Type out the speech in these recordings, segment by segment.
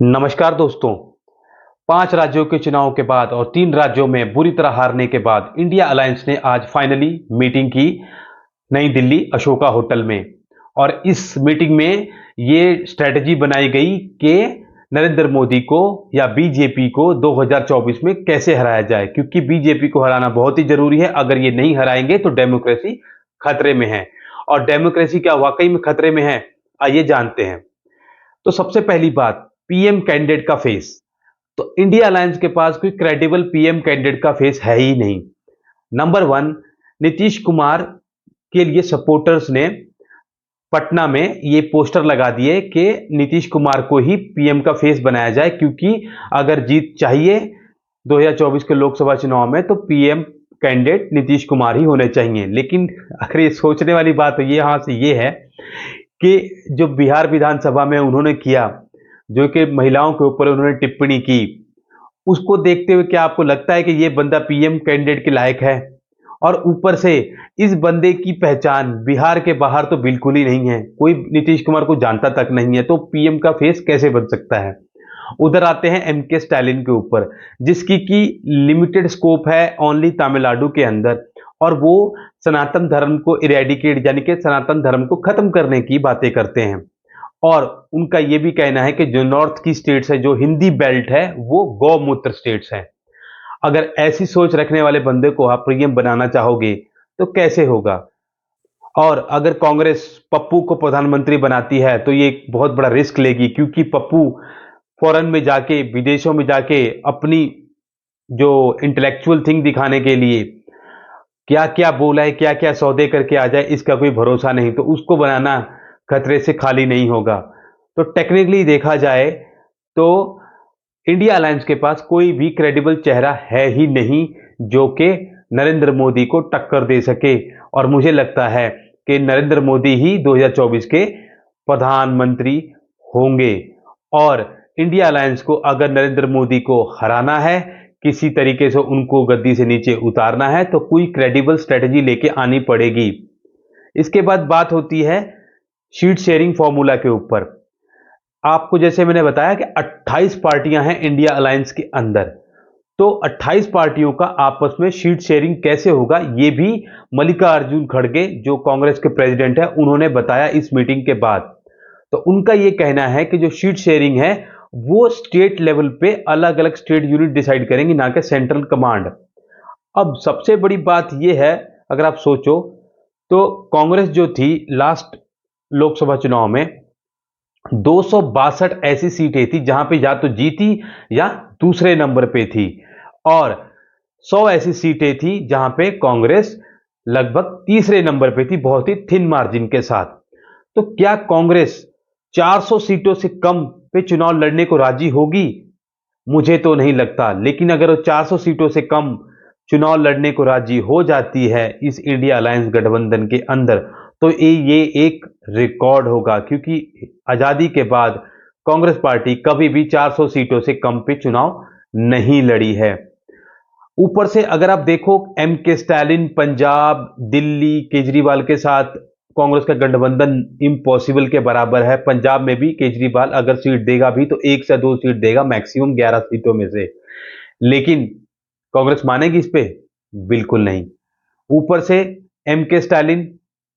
नमस्कार दोस्तों। 5 राज्यों के चुनाव के बाद और 3 राज्यों में बुरी तरह हारने के बाद इंडिया अलायंस ने आज फाइनली मीटिंग की नई दिल्ली अशोका होटल में। और इस मीटिंग में ये स्ट्रेटजी बनाई गई कि नरेंद्र मोदी को या बीजेपी को 2024 में कैसे हराया जाए, क्योंकि बीजेपी को हराना बहुत ही जरूरी है। अगर ये नहीं हराएंगे तो डेमोक्रेसी खतरे में है। और डेमोक्रेसी क्या वाकई में खतरे में है, आइए जानते हैं। तो सबसे पहली बात, पीएम कैंडिडेट का फेस। तो इंडिया अलायंस के पास कोई क्रेडिबल पीएम कैंडिडेट का फेस है ही नहीं। नंबर वन, नीतीश कुमार के लिए सपोर्टर्स ने पटना में ये पोस्टर लगा दिए कि नीतीश कुमार को ही पीएम का फेस बनाया जाए, क्योंकि अगर जीत चाहिए 2024 के लोकसभा चुनाव में तो पीएम कैंडिडेट नीतीश कुमार ही होने चाहिए। लेकिन अगर ये सोचने वाली बात ये यहां से ये है कि जो बिहार विधानसभा में उन्होंने किया, जो कि महिलाओं के ऊपर उन्होंने टिप्पणी की, उसको देखते हुए क्या आपको लगता है कि ये बंदा पीएम कैंडिडेट के लायक है? और ऊपर से इस बंदे की पहचान बिहार के बाहर तो बिल्कुल ही नहीं है, कोई नीतीश कुमार को जानता तक नहीं है, तो पीएम का फेस कैसे बन सकता है? उधर आते हैं एम के स्टालिन के ऊपर, जिसकी की लिमिटेड स्कोप है ओनली तमिलनाडु के अंदर, और वो सनातन धर्म को इरेडिकेट यानी कि सनातन धर्म को खत्म करने की बातें करते हैं। और उनका यह भी कहना है कि जो नॉर्थ की स्टेट्स है, जो हिंदी बेल्ट है, वो गौमूत्र स्टेट्स है। अगर ऐसी सोच रखने वाले बंदे को आप पीएम बनाना चाहोगे तो कैसे होगा? और अगर कांग्रेस पप्पू को प्रधानमंत्री बनाती है तो ये एक बहुत बड़ा रिस्क लेगी, क्योंकि पप्पू फॉरेन में जाके, विदेशों में जाके अपनी जो इंटेलेक्चुअल थिंग दिखाने के लिए क्या क्या बोला है, क्या क्या सौदे करके आ जाए, इसका कोई भरोसा नहीं। तो उसको बनाना खतरे से खाली नहीं होगा। तो टेक्निकली देखा जाए तो इंडिया अलायंस के पास कोई भी क्रेडिबल चेहरा है ही नहीं जो कि नरेंद्र मोदी को टक्कर दे सके। और मुझे लगता है कि नरेंद्र मोदी ही 2024 के प्रधानमंत्री होंगे। और इंडिया अलायंस को अगर नरेंद्र मोदी को हराना है, किसी तरीके से उनको गद्दी से नीचे उतारना है, तो कोई क्रेडिबल स्ट्रेटजी लेके आनी पड़ेगी। इसके बाद बात होती है सीट शेयरिंग फॉर्मूला के ऊपर। आपको जैसे मैंने बताया कि 28 पार्टियां हैं इंडिया अलायंस के अंदर, तो 28 पार्टियों का आपस में सीट शेयरिंग कैसे होगा, यह भी मल्लिकार्जुन खड़गे जो कांग्रेस के प्रेसिडेंट है उन्होंने बताया इस मीटिंग के बाद। तो उनका यह कहना है कि जो सीट शेयरिंग है वो स्टेट लेवल पे अलग अलग स्टेट यूनिट डिसाइड करेंगे, ना कि सेंट्रल कमांड। अब सबसे बड़ी बात यह है, अगर आप सोचो तो कांग्रेस जो थी लास्ट लोकसभा चुनाव में 262 ऐसी सीटें थी जहां पे या तो जीती या दूसरे नंबर पे थी, और 100 ऐसी सीटें थी जहां पे कांग्रेस लगभग तीसरे नंबर पे थी, बहुत ही थिन मार्जिन के साथ। तो क्या कांग्रेस 400 सीटों से कम पे चुनाव लड़ने को राजी होगी? मुझे तो नहीं लगता। लेकिन अगर वो 400 सीटों से कम चुनाव लड़ने को राजी हो जाती है इस इंडिया अलायंस गठबंधन के अंदर, तो ये एक रिकॉर्ड होगा, क्योंकि आजादी के बाद कांग्रेस पार्टी कभी भी 400 सीटों से कम पे चुनाव नहीं लड़ी है। ऊपर से अगर आप देखो, एम के स्टालिन पंजाब, दिल्ली, केजरीवाल के साथ कांग्रेस का गठबंधन इम्पॉसिबल के बराबर है। पंजाब में भी केजरीवाल अगर सीट देगा भी तो 1 से 2 सीट देगा, मैक्सिमम 11 सीटों में से। लेकिन कांग्रेस मानेगी इस पे? बिल्कुल नहीं। ऊपर से एम के स्टालिन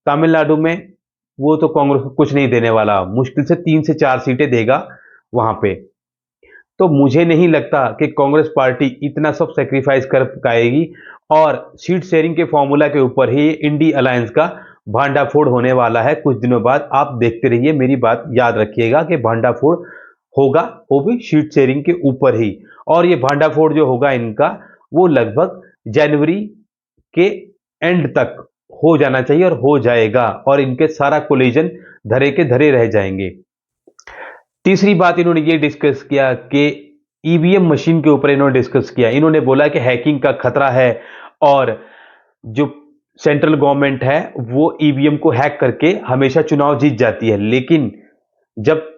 तमिलनाडु में, वो तो कांग्रेस को कुछ नहीं देने वाला, मुश्किल से 3 से 4 सीटें देगा वहां पे। तो मुझे नहीं लगता कि कांग्रेस पार्टी इतना सब सेक्रीफाइस कर पाएगी। और सीट शेयरिंग के फॉर्मूला के ऊपर ही इंडिया अलायंस का भांडाफोड़ होने वाला है कुछ दिनों बाद। आप देखते रहिए, मेरी बात याद रखिएगा कि भांडाफोड़ होगा, वो भी सीट शेयरिंग के ऊपर ही। और ये भांडाफोड़ जो होगा इनका, वो लगभग जनवरी के एंड तक हो जाना चाहिए और हो जाएगा, और इनके सारा कोलिजन धरे के धरे रह जाएंगे। तीसरी बात इन्होंने ये डिस्कस किया कि ईवीएम मशीन के ऊपर इन्होंने डिस्कस किया। इन्होंने बोला कि हैकिंग का खतरा है, और जो सेंट्रल गवर्नमेंट है वो ईवीएम को हैक करके हमेशा चुनाव जीत जाती है। लेकिन जब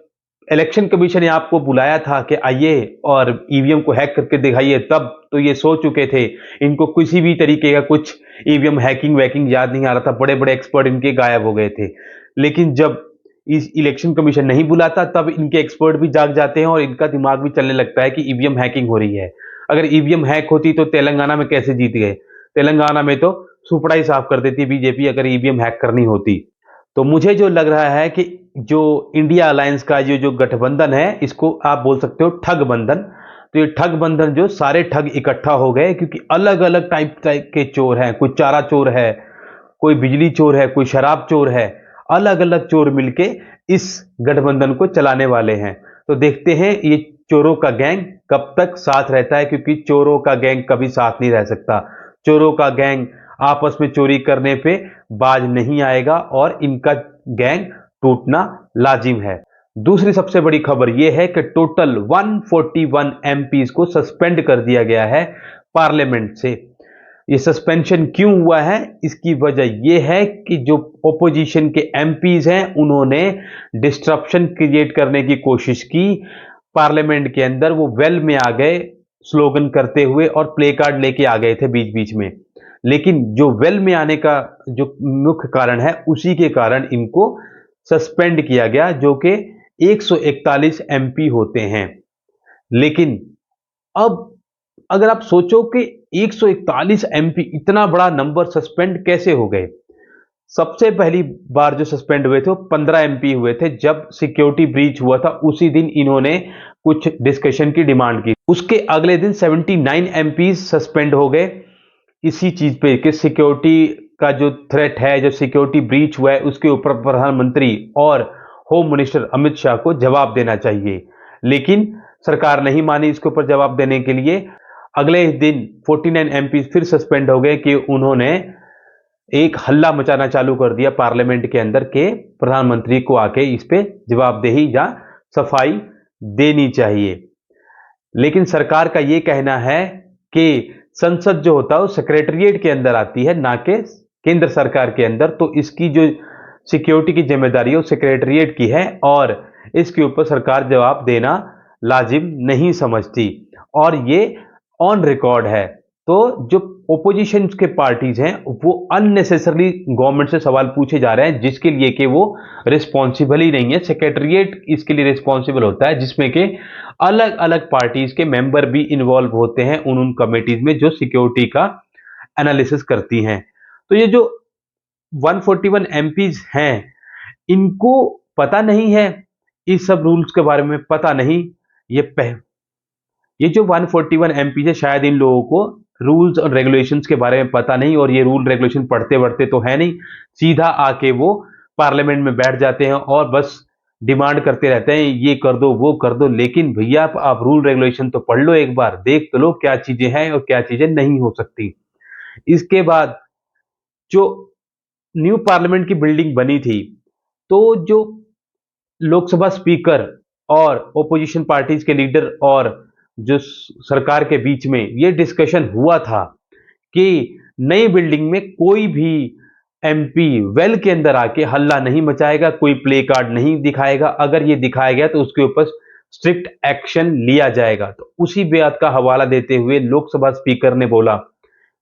इलेक्शन कमीशन ने आपको बुलाया था कि आइए और ईवीएम को हैक करके दिखाइए, तब तो ये सो चुके थे, इनको किसी भी तरीके का कुछ ईवीएम हैकिंग वैकिंग याद नहीं आ रहा था, बड़े बड़े एक्सपर्ट इनके गायब हो गए थे। लेकिन जब इस इलेक्शन कमीशन नहीं बुलाता तब इनके एक्सपर्ट भी जाग जाते हैं और इनका दिमाग भी चलने लगता है कि ईवीएम हैकिंग हो रही है। अगर ईवीएम हैक होती तो तेलंगाना में कैसे जीत गए? तेलंगाना में तो सुपड़ा ही साफ कर देती बीजेपी अगर ईवीएम हैक करनी होती। तो मुझे जो लग रहा है कि जो इंडिया अलायंस का जो गठबंधन है, इसको आप बोल सकते हो ठग बंधन। तो ये ठग बंधन जो सारे ठग इकट्ठा हो गए, क्योंकि अलग अलग टाइप के चोर हैं। कोई चारा चोर है, कोई बिजली चोर है, कोई शराब चोर है। अलग अलग चोर मिलके इस गठबंधन को चलाने वाले हैं। तो देखते हैं ये चोरों का गैंग कब तक साथ रहता है, क्योंकि चोरों का गैंग कभी साथ नहीं रह सकता। चोरों का गैंग आपस में चोरी करने पे बाज नहीं आएगा और इनका गैंग टूटना लाजिम है। दूसरी सबसे बड़ी खबर यह है कि टोटल 141 एमपीज को सस्पेंड कर दिया गया है पार्लियामेंट से। ये सस्पेंशन क्यों हुआ है? इसकी वजह यह है कि जो ओपोजिशन के एमपीज हैं उन्होंने डिस्ट्रप्शन क्रिएट करने की कोशिश की पार्लियामेंट के अंदर। वो वेल में आ गए स्लोगन करते हुए और प्ले कार्ड लेके आ गए थे बीच बीच में। लेकिन जो वेल में आने का जो मुख्य कारण है उसी के कारण इनको सस्पेंड किया गया, जो कि 141 एमपी होते हैं। लेकिन अब अगर आप सोचो कि 141 एमपी, इतना बड़ा नंबर सस्पेंड कैसे हो गए? सबसे पहली बार जो सस्पेंड हुए थे वो 15 एमपी हुए थे। जब सिक्योरिटी ब्रीच हुआ था उसी दिन इन्होंने कुछ डिस्कशन की डिमांड की। उसके अगले दिन 79 एमपी सस्पेंड हो गए इसी चीज पे कि सिक्योरिटी का जो थ्रेट है, जो सिक्योरिटी ब्रीच हुआ है, उसके ऊपर प्रधानमंत्री और होम मिनिस्टर अमित शाह को जवाब देना चाहिए। लेकिन सरकार नहीं मानी इसके ऊपर जवाब देने के लिए। अगले दिन 49 एमपी फिर सस्पेंड हो गए कि उन्होंने एक हल्ला मचाना चालू कर दिया पार्लियामेंट के अंदर के प्रधानमंत्री को आके इस पे जवाबदेही या सफाई देनी चाहिए। लेकिन सरकार का यह कहना है कि संसद जो होता है वो सेक्रेटेरिएट के अंदर आती है, ना कि केंद्र सरकार के अंदर। तो इसकी जो सिक्योरिटी की जिम्मेदारी है वो सेक्रेटेरिएट की है और इसके ऊपर सरकार जवाब देना लाजिम नहीं समझती और ये ऑन रिकॉर्ड है। तो जो ओपोजिशन के पार्टीज हैं वो अननेसेसरली गवर्नमेंट से सवाल पूछे जा रहे हैं, जिसके लिए कि वो रिस्पॉन्सिबल ही नहीं है। सेक्रेटेरिएट इसके लिए रिस्पॉन्सिबल होता है, जिसमें कि अलग अलग पार्टीज के मेंबर भी इन्वॉल्व होते हैं उन कमेटीज में जो सिक्योरिटी का एनालिसिस करती हैं। तो ये जो 141 एमपीज हैं इनको पता नहीं है इस सब रूल्स के बारे में, पता नहीं। ये जो 141 एमपी है शायद इन लोगों को रूल्स और रेगुलेशंस के बारे में पता नहीं, और ये रूल रेगुलेशन पढ़ते पढ़ते तो है नहीं। सीधा आके वो पार्लियामेंट में बैठ जाते हैं और बस डिमांड करते रहते हैं ये कर दो वो कर दो। लेकिन भैया आप रूल रेगुलेशन तो पढ़ लो, एक बार देख तो लो क्या चीजें हैं और क्या चीजें नहीं हो सकती। इसके बाद जो न्यू पार्लियामेंट की बिल्डिंग बनी थी, तो जो लोकसभा स्पीकर और ओपोजिशन पार्टीज के लीडर और जो सरकार के बीच में ये डिस्कशन हुआ था कि नई बिल्डिंग में कोई भी एमपी वेल के अंदर आके हल्ला नहीं मचाएगा, कोई प्ले कार्ड नहीं दिखाएगा। अगर ये दिखाया गया तो उसके ऊपर स्ट्रिक्ट एक्शन लिया जाएगा। तो उसी बात का हवाला देते हुए लोकसभा स्पीकर ने बोला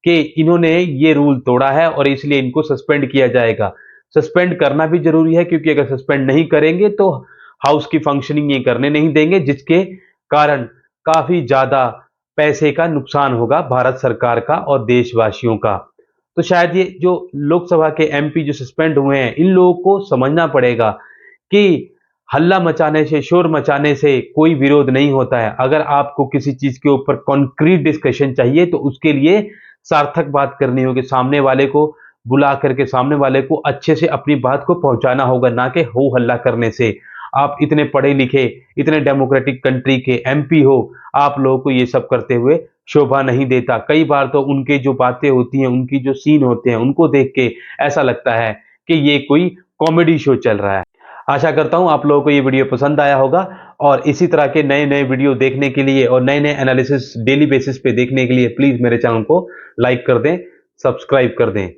कि इन्होंने ये रूल तोड़ा है और इसलिए इनको सस्पेंड किया जाएगा। सस्पेंड करना भी जरूरी है, क्योंकि अगर सस्पेंड नहीं करेंगे तो हाउस की फंक्शनिंग ये करने नहीं देंगे, जिसके कारण काफी ज्यादा पैसे का नुकसान होगा भारत सरकार का और देशवासियों का। तो शायद ये जो लोकसभा के एमपी जो सस्पेंड हुए हैं इन लोगों को समझना पड़ेगा कि हल्ला मचाने से, शोर मचाने से कोई विरोध नहीं होता है। अगर आपको किसी चीज के ऊपर कॉन्क्रीट डिस्कशन चाहिए तो उसके लिए सार्थक बात करनी होगी, सामने वाले को बुला करके सामने वाले को अच्छे से अपनी बात को पहुंचाना होगा, ना कि हो हल्ला करने से। आप इतने पढ़े लिखे, इतने डेमोक्रेटिक कंट्री के एमपी हो, आप लोगों को ये सब करते हुए शोभा नहीं देता। कई बार तो उनके जो बातें होती हैं, उनकी जो सीन होते हैं, उनको देख के ऐसा लगता है कि ये कोई कॉमेडी शो चल रहा है। आशा करता हूं आप लोगों को ये वीडियो पसंद आया होगा और इसी तरह के नए नए वीडियो देखने के लिए और नए नए एनालिसिस डेली बेसिस पे देखने के लिए प्लीज मेरे चैनल को लाइक कर दें, सब्सक्राइब कर दें।